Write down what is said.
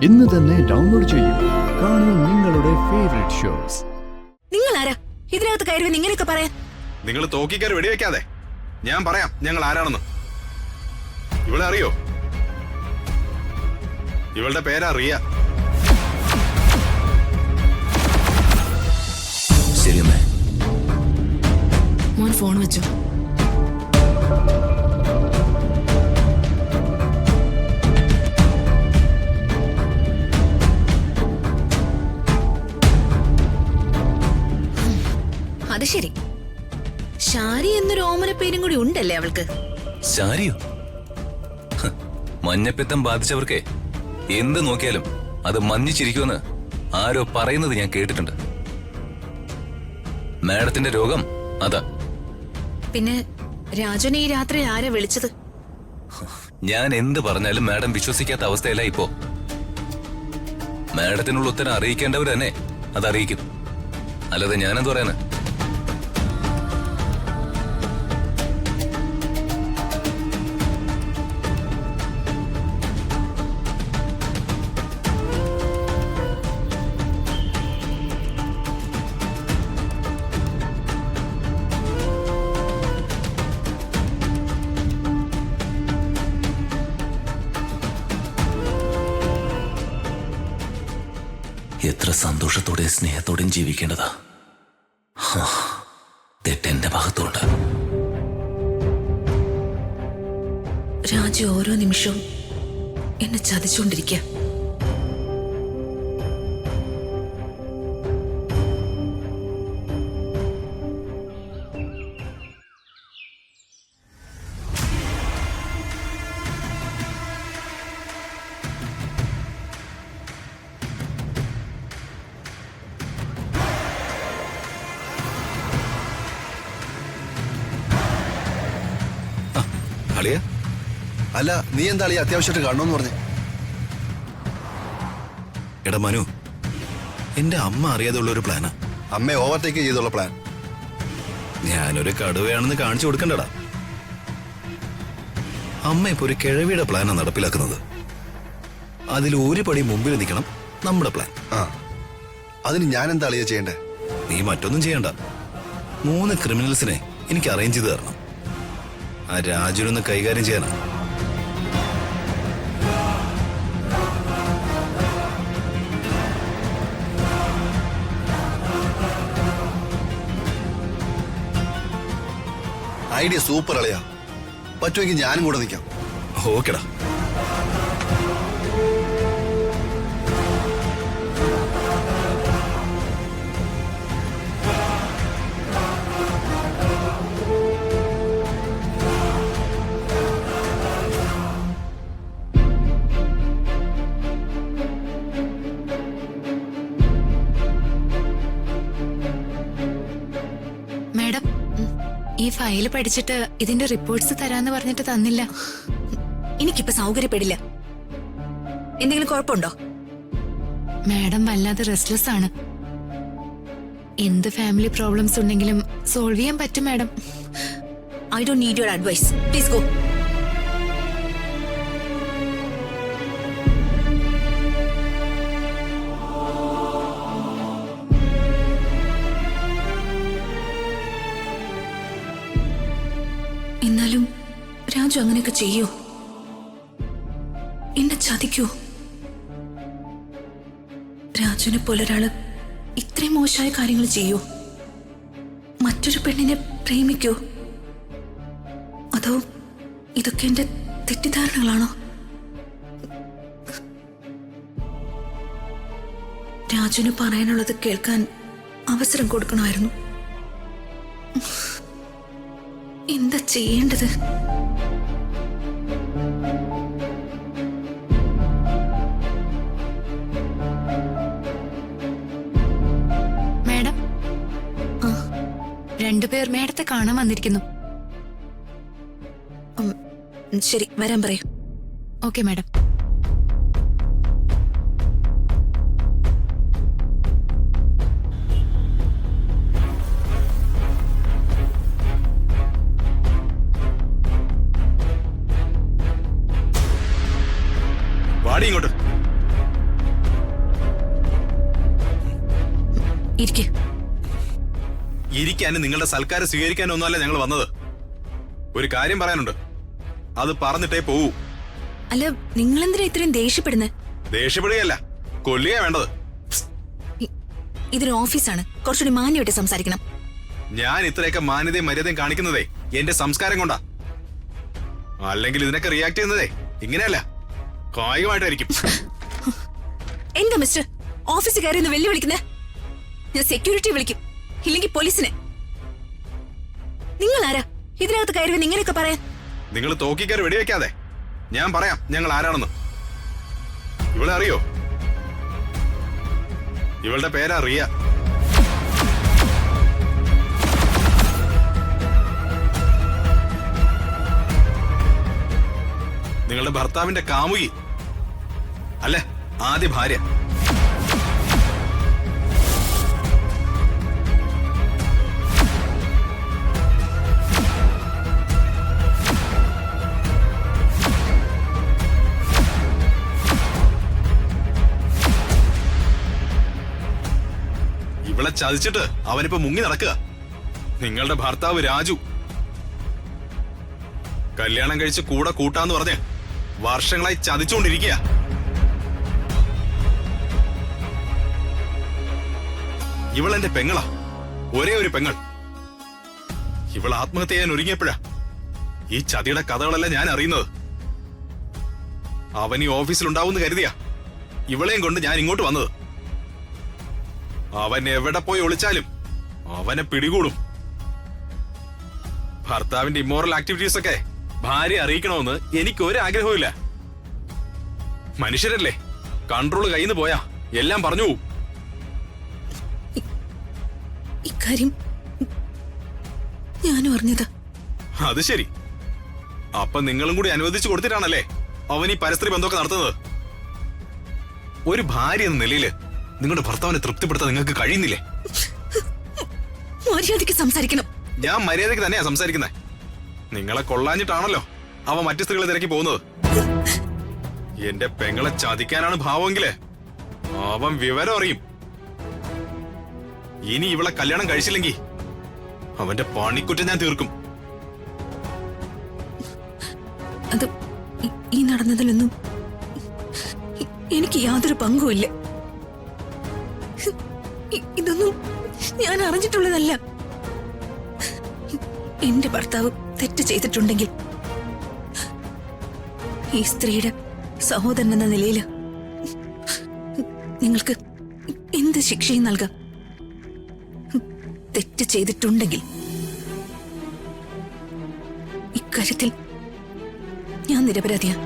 ഇന്ന് തന്നെ ഡൗൺലോഡ് ചെയ്യൂ. കാണൂ നിങ്ങളുടെ ഫേവറേറ്റ് ഷോസ്. നിങ്ങൾ ആരാ ഇതിനകത്ത് കയറി ഇങ്ങനെയൊക്കെ പറയാൻ? നിങ്ങൾ തോക്കിക്കാർ വെടിവെക്കാതെ, ഞാൻ പറയാം ഞങ്ങൾ ആരാണെന്ന്. ഇവളെ അറിയോ? ഇവളുടെ പേരാ റിയ. ശരിയമ്മേ. മോൻ ഫോൺ വെച്ചു. അത് ശരി, ഷാരി എന്നൊരു ഓമന പേരും കൂടി ഉണ്ടല്ലേ അവൾക്ക്? ശാരിയോ? മഞ്ഞപ്പിത്തം ബാധിച്ചവർക്ക് എന്ത് നോക്കിയാലും അത് മഞ്ഞിച്ചിരിക്കുമെന്ന് ആരോ പറയുന്നത് ഞാൻ കേട്ടിട്ടുണ്ട്. മാഡത്തിന്റെ രോഗം അതാ. പിന്നെ രാജനെ ഈ രാത്രി ആരാ വിളിച്ചത്? ഞാൻ എന്ത് പറഞ്ഞാലും മാഡം വിശ്വസിക്കാത്ത അവസ്ഥയല്ല ഇപ്പോ. മാഡത്തിനുള്ള ഉത്തരം അറിയിക്കേണ്ടവർ തന്നെ അതറിയിക്കും, അല്ലാതെ ഞാനെന്ത് പറയാന്? എത്ര സന്തോഷത്തോടെയും സ്നേഹത്തോടെയും ജീവിക്കേണ്ടതാ. തെറ്റെന്റെ ഭാഗത്തുണ്ട്. രാജ ഓരോ നിമിഷവും എന്നെ ചതിച്ചുകൊണ്ടിരിക്കുക. അളിയ, അല്ല നീ എന്താ അളിയ അത്യാവശ്യമായിട്ട് കാണണമെന്ന് പറഞ്ഞു? എടാ മനു, എന്റെ അമ്മ അറിയാതെ ഉള്ള ഒരു പ്ലാനാ. അമ്മ ഓവർടേക്ക് ചെയ്തുള്ള പ്ലാൻ. ഞാനൊരു കടുവയാണെന്ന് കാണിച്ചു കൊടുക്കണ്ടടാ. അമ്മ ഇപ്പൊ ഒരു കിഴവിയുടെ പ്ലാനാ നടപ്പിലാക്കുന്നത്. അതിൽ ഒരു പടി മുമ്പിൽ നിൽക്കണം നമ്മുടെ പ്ലാൻ. ആ, അതിന് ഞാൻ എന്താ അളിയ ചെയ്യണ്ടേ? നീ മറ്റൊന്നും ചെയ്യണ്ട. 3 ക്രിമിനൽസിനെ എനിക്ക് അറേഞ്ച് ചെയ്ത് തരണം. ആ രാജുനൊന്ന് കൈകാര്യം ചെയ്യാനാ. ഐഡിയ സൂപ്പർ അളിയ. പറ്റുമെങ്കിൽ ഞാനും കൂടെ നിൽക്കാം. ഓക്കെടാ. മാഡം, ഈ ഫയല് പഠിച്ചിട്ട് ഇതിന്റെ റിപ്പോർട്ട്സ് തരാന്ന് പറഞ്ഞിട്ട് തന്നില്ല. എനിക്കിപ്പോ സൗകര്യപ്പെടില്ല. എന്തെങ്കിലും കുഴപ്പമുണ്ടോ? മാഡം വല്ലാതെ റെസ്റ്റ്ലെസ് ആണ്. എന്ത് ഫാമിലി പ്രോബ്ലംസ് ഉണ്ടെങ്കിലും സോൾവ് ചെയ്യാൻ പറ്റും madam. I don't need your advice. Please go. എന്നാലും രാജു അങ്ങനെയൊക്കെ ചെയ്യോ? എന്നെ ചതിക്കോ? രാജുവിനെ പോലെ ഒരാള് ഇത്രയും മോശമായ കാര്യങ്ങൾ ചെയ്യോ? മറ്റൊരു പെണ്ണിനെ പ്രേമിക്കോ? അതോ ഇതൊക്കെ എന്റെ തെറ്റിദ്ധാരണകളാണോ? രാജുവിന് പറയാനുള്ളത് കേൾക്കാൻ അവസരം കൊടുക്കണമായിരുന്നു. എന്താ ചെയ്യേണ്ടത്? മാഡം, രണ്ടുപേർ മേഡത്തെ കാണാൻ വന്നിരിക്കുന്നു. ശരി, വരാൻ പറയൂ. Okay madam. വാടി ഇങ്ങോട്ട്. ഇരിക്കെ. ഇരിക്കാനും നിങ്ങളുടെ സൽക്കാരം സ്വീകരിക്കാനും ഒന്നുമല്ല ഞങ്ങൾ വന്നത്. ഒരു കാര്യം പറയാനുണ്ട്, അത് പറഞ്ഞിട്ടേ പോവൂ. അല്ല, നിങ്ങളെന്തിനാ ഇത്രയും ദേഷ്യപ്പെടുന്നേ? ദേഷ്യപ്പെടുകയല്ല, കൊല്ലുകയാ വേണ്ടത്. ഇതൊരു ഓഫീസാണ്, കുറച്ചുകൂടി മാന്യമായിട്ട് സംസാരിക്കണം. ഞാൻ ഇത്രയൊക്കെ മാന്യതയും മര്യാദയും കാണിക്കുന്നതേ എന്റെ സംസ്കാരം കൊണ്ടാ. അല്ലെങ്കിൽ ഇതിനൊക്കെ റിയാക്ട് ചെയ്യുന്നതേ ഇങ്ങനെയല്ല, കായികമായിട്ടായിരിക്കും. എന്താ മിസ്റ്റർ ഓഫീസിൽ കയറി ഒന്ന് വെല്ലുവിളിക്കുന്നേ? ഞാൻ സെക്യൂരിറ്റി വിളിക്കും, ഇല്ലെങ്കിൽ പോലീസിനെ. നിങ്ങൾ ആരാ ഇതിനകത്ത് കയറി ഇങ്ങനെയൊക്കെ പറയാൻ? നിങ്ങൾ തോക്കിക്കയറി വെടിവെക്കാതെ. ഞാൻ പറയാം ഞങ്ങൾ ആരാണെന്ന്. ഇവളെ അറിയോ? ഇവളുടെ പേരാ റിയ. നിങ്ങളുടെ ഭർത്താവിന്റെ കാമുകി, അല്ലെ ആദ്യ ഭാര്യ. ഇവളെ ചതിച്ചിട്ട് അവനിപ്പോ മുങ്ങി നടക്കുക. നിങ്ങളുടെ ഭർത്താവ് രാജു കല്യാണം കഴിച്ച് കൂടെ കൂട്ടാന്ന് പറഞ്ഞ് വർഷങ്ങളായി ചതിച്ചുകൊണ്ടിരിക്കുക. ഇവളെന്റെ പെങ്ങളാ, ഒരേ ഒരു പെങ്ങൾ. ഇവൾ ആത്മഹത്യ ചെയ്യാൻ ഒരുങ്ങിയപ്പോഴാ ഈ ചതിയുടെ കഥകളെല്ലാം ഞാൻ അറിയുന്നത്. അവൻ ഈ ഓഫീസിലുണ്ടാവുമെന്ന് കരുതിയാ ഇവളെയും കൊണ്ട് ഞാൻ ഇങ്ങോട്ട് വന്നത്. അവൻ എവിടെ പോയി ഒളിച്ചാലും അവനെ പിടികൂടും. ഭർത്താവിന്റെ ഇമ്മോറൽ ആക്ടിവിറ്റീസ് ഒക്കെ ഭാര്യ അറിയിക്കണമെന്ന് എനിക്ക് ഒരു ആഗ്രഹവുമില്ല. മനുഷ്യരല്ലേ, കൺട്രോൾ കയ്യിൽ നിന്ന് പോയാ എല്ലാം പറഞ്ഞു പോവും. ഇക്കാര്യം ഞാനും അറിഞ്ഞത്. അത് ശരി. അപ്പൊ നിങ്ങളും കൂടി അനുവദിച്ചു കൊടുത്തിട്ടാണല്ലേ അവൻ ഈ പരസ്ത്രീ ബന്ധമൊക്കെ നടത്തുന്നത്. ഒരു ഭാര്യ എന്ന നിലയില് നിങ്ങളുടെ ഭർത്താവിനെ തൃപ്തിപ്പെടുത്താൻ നിങ്ങൾക്ക് കഴിയുന്നില്ലേ? മര്യാദയ്ക്ക് സംസാരിക്കണം. ഞാൻ മര്യാദയ്ക്ക് തന്നെയാ സംസാരിക്കുന്നത്. നിങ്ങളെ കൊള്ളാഞ്ഞിട്ടാണല്ലോ അവൻ മറ്റു സ്ത്രീകളെ തിരക്കി പോകുന്നത്. എന്റെ പെങ്ങളെ ചതിക്കാനാണ് ഭാവമെങ്കില് അവൻ വിവരം അറിയും. ഇനി ഇവളെ കല്യാണം കഴിച്ചില്ലെങ്കിൽ അവന്റെ പണിക്കുറ്റം ഞാൻ തീർക്കും. അത് ഈ നടന്നതിലൊന്നും എനിക്ക് യാതൊരു പങ്കുമില്ല. ഇതൊന്നും ഞാൻ അറിഞ്ഞിട്ടുള്ളതല്ല. എന്റെ ഭർത്താവ് തെറ്റ് ചെയ്തിട്ടുണ്ടെങ്കിൽ ഈ സ്ത്രീയുടെ സഹോദരൻ എന്ന നിലയിൽ നിങ്ങൾക്ക് എന്ത് ശിക്ഷയും നൽകാം. തെറ്റ് ചെയ്തിട്ടുണ്ടെങ്കിൽ ഇക്കാര്യത്തിൽ ഞാൻ നിരപരാധിയാണ്.